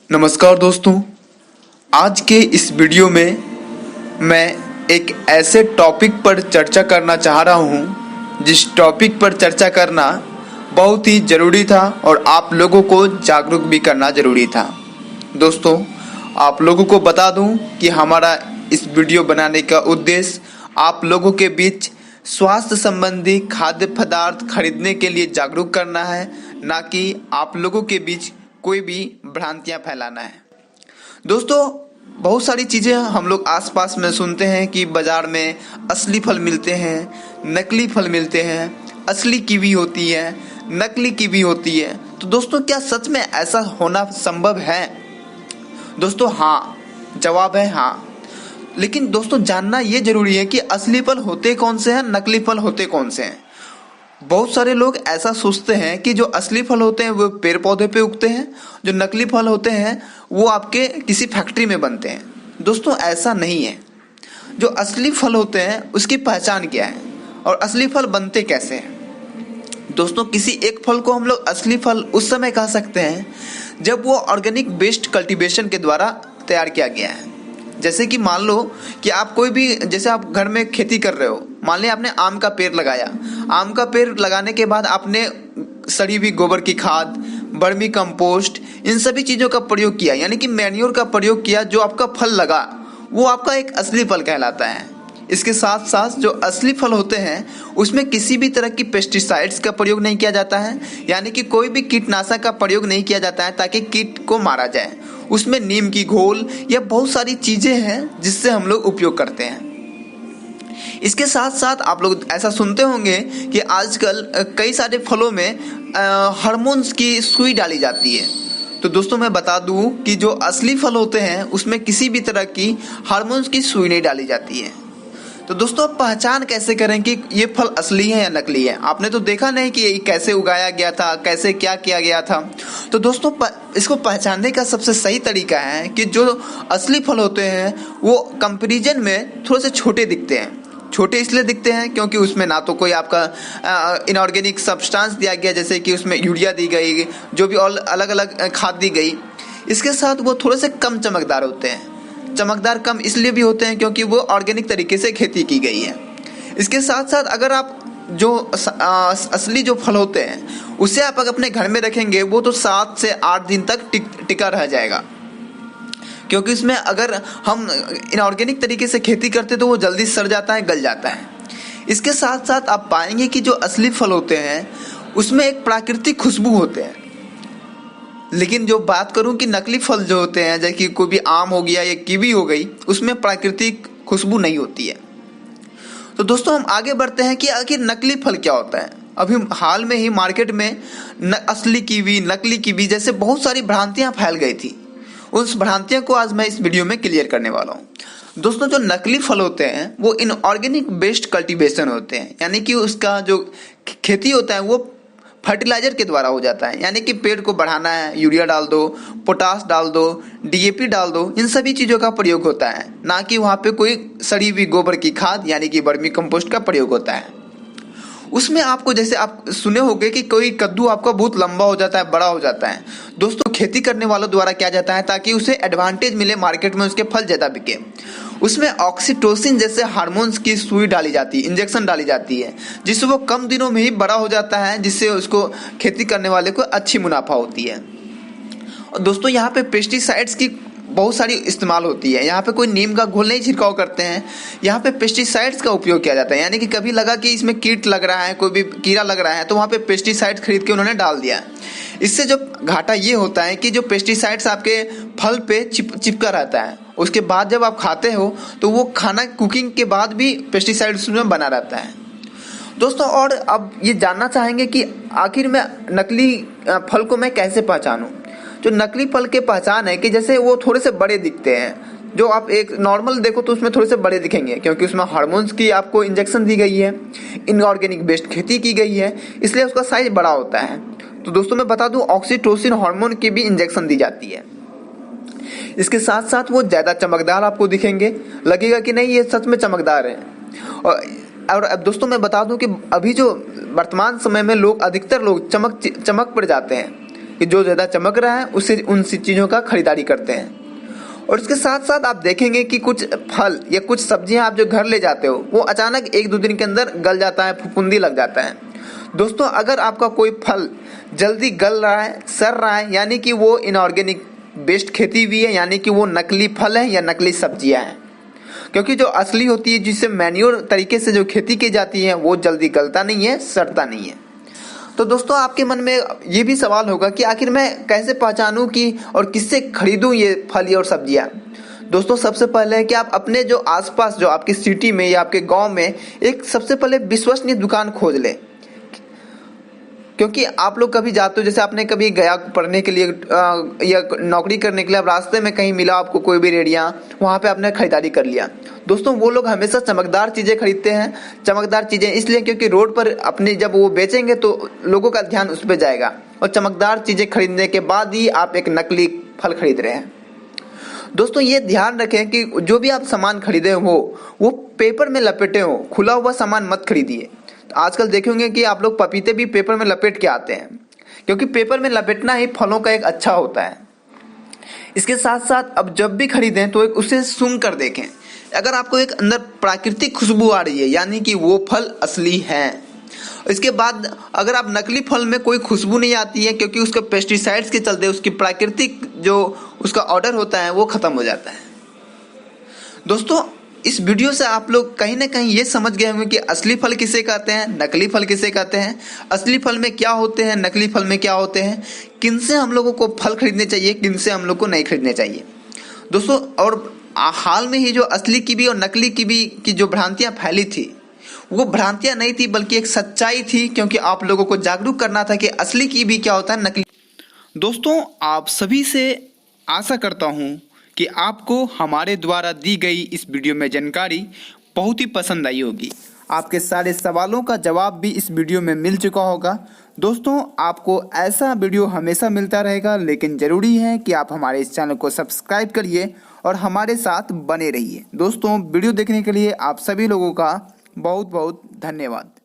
नमस्कार दोस्तों, आज के इस वीडियो में मैं एक ऐसे टॉपिक पर चर्चा करना चाह रहा हूँ जिस टॉपिक पर चर्चा करना बहुत ही ज़रूरी था और आप लोगों को जागरूक भी करना ज़रूरी था। दोस्तों, आप लोगों को बता दूं कि हमारा इस वीडियो बनाने का उद्देश्य आप लोगों के बीच स्वास्थ्य संबंधी खाद्य पदार्थ खरीदने के लिए जागरूक करना है, ना कि आप लोगों के बीच कोई भी भ्रांतियां फैलाना है। दोस्तों, बहुत सारी चीज़ें हम लोग आसपास में सुनते हैं कि बाज़ार में असली फल मिलते हैं, नकली फल मिलते हैं, असली कीवी होती है, नकली कीवी होती है। तो दोस्तों, क्या सच में ऐसा होना संभव है? दोस्तों, हाँ, जवाब है हाँ। लेकिन दोस्तों, जानना ये ज़रूरी है कि असली फल होते कौन से हैं, नकली फल होते कौन से हैं। बहुत सारे लोग ऐसा सोचते हैं कि जो असली फल होते हैं वो पेड़ पौधे पे उगते हैं, जो नकली फल होते हैं वो आपके किसी फैक्ट्री में बनते हैं। दोस्तों, ऐसा नहीं है। जो असली फल होते हैं उसकी पहचान क्या है और असली फल बनते कैसे हैं। दोस्तों, किसी एक फल को हम लोग असली फल उस समय कह सकते हैं जब वो ऑर्गेनिक बेस्ड कल्टीवेशन के द्वारा तैयार किया गया है। जैसे कि मान लो कि आप कोई भी, जैसे आप घर में खेती कर रहे हो, मान लिया आपने आम का पेड़ लगाया। आम का पेड़ लगाने के बाद आपने सड़ी हुई गोबर की खाद, वर्मी कंपोस्ट, इन सभी चीज़ों का प्रयोग किया, यानी कि मैन्योर का प्रयोग किया। जो आपका फल लगा वो आपका एक असली फल कहलाता है। इसके साथ साथ जो असली फल होते हैं उसमें किसी भी तरह की पेस्टिसाइड्स का प्रयोग नहीं किया जाता है, यानी कि कोई भी कीटनाशक का प्रयोग नहीं किया जाता है ताकि कीट को मारा जाए। उसमें नीम की घोल या बहुत सारी चीज़ें हैं जिससे हम लोग उपयोग करते हैं। इसके साथ साथ आप लोग ऐसा सुनते होंगे कि आजकल कई सारे फलों में हार्मोन्स की सुई डाली जाती है। तो दोस्तों, मैं बता दूं कि जो असली फल होते हैं उसमें किसी भी तरह की हार्मोन्स की सुई नहीं डाली जाती है। तो दोस्तों, पहचान कैसे करें कि ये फल असली है या नकली है? आपने तो देखा नहीं कि ये कैसे उगाया गया था, कैसे क्या किया गया था। तो दोस्तों, इसको पहचानने का सबसे सही तरीका है कि जो असली फल होते हैं वो कंपैरिजन में थोड़े से छोटे दिखते हैं। छोटे इसलिए दिखते हैं क्योंकि उसमें ना तो कोई आपका इनऑर्गेनिक सब्सटेंस दिया गया, जैसे कि उसमें यूरिया दी गई, जो भी और अलग अलग खाद दी गई। इसके साथ वो थोड़े से कम चमकदार होते हैं। चमकदार कम इसलिए भी होते हैं क्योंकि वो ऑर्गेनिक तरीके से खेती की गई है। इसके साथ साथ अगर आप जो असली जो फल होते हैं उसे आप अगर अपने घर में रखेंगे वो तो 7 से 8 दिन तक टिका रह जाएगा, क्योंकि इसमें अगर हम इनऑर्गेनिक तरीके से खेती करते तो वो जल्दी सड़ जाता है, गल जाता है। इसके साथ साथ आप पाएंगे कि जो असली फल होते हैं उसमें एक प्राकृतिक खुशबू होते हैं। लेकिन जो बात करूं कि नकली फल जो होते हैं, जैसे कि कोई भी आम हो गया या कीवी हो गई, उसमें प्राकृतिक खुशबू नहीं होती है। तो दोस्तों, हम आगे बढ़ते हैं कि आखिर नकली फल क्या होता है। अभी हाल में ही मार्केट में असली कीवी, नकली कीवी जैसे बहुत सारी भ्रांतियां फैल गई थी। उस भ्रांतियों को आज मैं इस वीडियो में क्लियर करने वाला हूँ। दोस्तों, जो नकली फल होते हैं वो इनऑर्गेनिक बेस्ड कल्टीवेशन होते हैं, यानी कि उसका जो खेती होता है वो फर्टिलाइजर के द्वारा हो जाता है। यानी कि पेड़ को बढ़ाना है, यूरिया डाल दो, पोटास डाल दो, डीएपी डाल दो, इन सभी चीज़ों का प्रयोग होता है, ना कि वहाँ पे कोई सड़ी हुई गोबर की खाद यानी कि वर्मी कंपोस्ट का प्रयोग होता है। उसमें आपको, जैसे आप सुने होंगे कि कोई कद्दू आपका बहुत लंबा हो जाता है, बड़ा हो जाता है। दोस्तों, खेती करने वालों द्वारा किया जाता है ताकि उसे एडवांटेज मिले, मार्केट में उसके फल ज़्यादा बिके। उसमें ऑक्सीटोसिन जैसे हार्मोन्स की सुई डाली जाती है, इंजेक्शन डाली जाती है, जिससे वो कम दिनों में ही बड़ा हो जाता है, जिससे उसको खेती करने वाले को अच्छी मुनाफा होती है। और दोस्तों, यहाँ पे पेस्टिसाइड्स की बहुत सारी इस्तेमाल होती है। यहाँ पे कोई नीम का घोल नहीं छिड़काव करते हैं, यहाँ पे पेस्टिसाइड्स का उपयोग किया जाता है। यानी कि कभी लगा कि इसमें कीट लग रहा है, कोई भी कीड़ा लग रहा है, तो वहाँ पे पेस्टिसाइड खरीद के उन्होंने डाल दिया। इससे जो घाटा ये होता है कि जो पेस्टिसाइड्स आपके फल पे चिपका रहता है, उसके बाद जब आप खाते हो तो वो खाना कुकिंग के बाद भी पेस्टिसाइड्स में बना रहता है। दोस्तों, और अब ये जानना चाहेंगे कि आखिर में नकली फल को मैं कैसे पहचानूं। जो नकली फल के पहचान है कि जैसे वो थोड़े से बड़े दिखते हैं। जो आप एक नॉर्मल देखो तो उसमें थोड़े से बड़े दिखेंगे, क्योंकि उसमें हार्मोन्स की आपको इंजेक्शन दी गई है, इनऑर्गेनिक बेस्ड खेती की गई है, इसलिए उसका साइज बड़ा होता है। तो दोस्तों, मैं बता दूं, ऑक्सीटोसिन हार्मोन की भी इंजेक्शन दी जाती है। इसके साथ साथ वो ज़्यादा चमकदार आपको दिखेंगे, लगेगा कि नहीं ये सच में चमकदार है। और अब दोस्तों, मैं बता दूं कि अभी जो वर्तमान समय में लोग, अधिकतर लोग चमक पर जाते हैं। कि जो ज़्यादा चमक रहा है उससे उन चीज़ों का खरीदारी करते हैं। और इसके साथ साथ आप देखेंगे कि कुछ फल या कुछ सब्जियां आप जो घर ले जाते हो वो अचानक 1-2 दिन के अंदर गल जाता है, फफूंदी लग जाता है। दोस्तों, अगर आपका कोई फल जल्दी गल रहा है, सड़ रहा है, यानी कि वो इनऑर्गेनिक बेस्ड खेती हुई है, यानी कि वो नकली फल है या नकली सब्जियां हैं। क्योंकि जो असली होती है, जिससे मैन्योर तरीके से जो खेती की जाती है, वो जल्दी गलता नहीं है, सड़ता नहीं है। तो दोस्तों, आपके मन में ये भी सवाल होगा कि आखिर मैं कैसे पहचानूं कि और किससे खरीदूं ये फल और सब्जियां। दोस्तों, सबसे पहले है कि आप अपने जो आसपास, जो आपकी सिटी में या आपके गांव में एक सबसे पहले विश्वसनीय दुकान खोज लें। क्योंकि आप लोग कभी जाते हो, जैसे आपने कभी गया पढ़ने के लिए या नौकरी करने के लिए, अब रास्ते में कहीं मिला आपको कोई भी रेडियाँ, वहाँ पे आपने खरीदारी कर लिया। दोस्तों, वो लोग हमेशा चमकदार चीज़ें खरीदते हैं। चमकदार चीज़ें इसलिए क्योंकि रोड पर अपनी जब वो बेचेंगे तो लोगों का ध्यान उस पर जाएगा, और चमकदार चीज़ें खरीदने के बाद ही आप एक नकली फल खरीद रहे हैं। दोस्तों, ये ध्यान रखें कि जो भी आप सामान खरीदे हो वो पेपर में लपेटे हो, खुला हुआ सामान मत खरीदिए। आजकल देखेंगे कि आप लोग पपीते भी पेपर में लपेट के आते हैं, क्योंकि पेपर में लपेटना ही फलों का एक अच्छा होता है। इसके साथ साथ अब जब भी खरीदें तो एक उसे सूंघ कर देखें। अगर आपको एक अंदर प्राकृतिक खुशबू आ रही है, यानी कि वो फल असली हैं। इसके बाद अगर आप नकली फल में कोई खुशबू नहीं आती है, क्योंकि उसके पेस्टिसाइड्स के चलते उसकी प्राकृतिक जो उसका ऑर्डर होता है वो खत्म हो जाता है। दोस्तों, इस वीडियो से आप लोग कहीं ना कहीं ये समझ गए होंगे कि असली फल किसे कहते हैं, नकली फल किसे कहते हैं, असली फल में क्या होते हैं, नकली फल में क्या होते हैं, किनसे हम लोगों को फल खरीदने चाहिए, किनसे हम लोग को नहीं खरीदने चाहिए। दोस्तों, और हाल में ही जो असली की भी और नकली की भी की जो भ्रांतियां फैली थी, वो भ्रांतियां नहीं थी बल्कि एक सच्चाई थी, क्योंकि आप लोगों को जागरूक करना था कि असली की भी क्या होता है, नकली। दोस्तों, आप सभी से आशा करता हूं कि आपको हमारे द्वारा दी गई इस वीडियो में जानकारी बहुत ही पसंद आई होगी। आपके सारे सवालों का जवाब भी इस वीडियो में मिल चुका होगा। दोस्तों, आपको ऐसा वीडियो हमेशा मिलता रहेगा, लेकिन ज़रूरी है कि आप हमारे इस चैनल को सब्सक्राइब करिए और हमारे साथ बने रहिए। दोस्तों, वीडियो देखने के लिए आप सभी लोगों का बहुत बहुत धन्यवाद।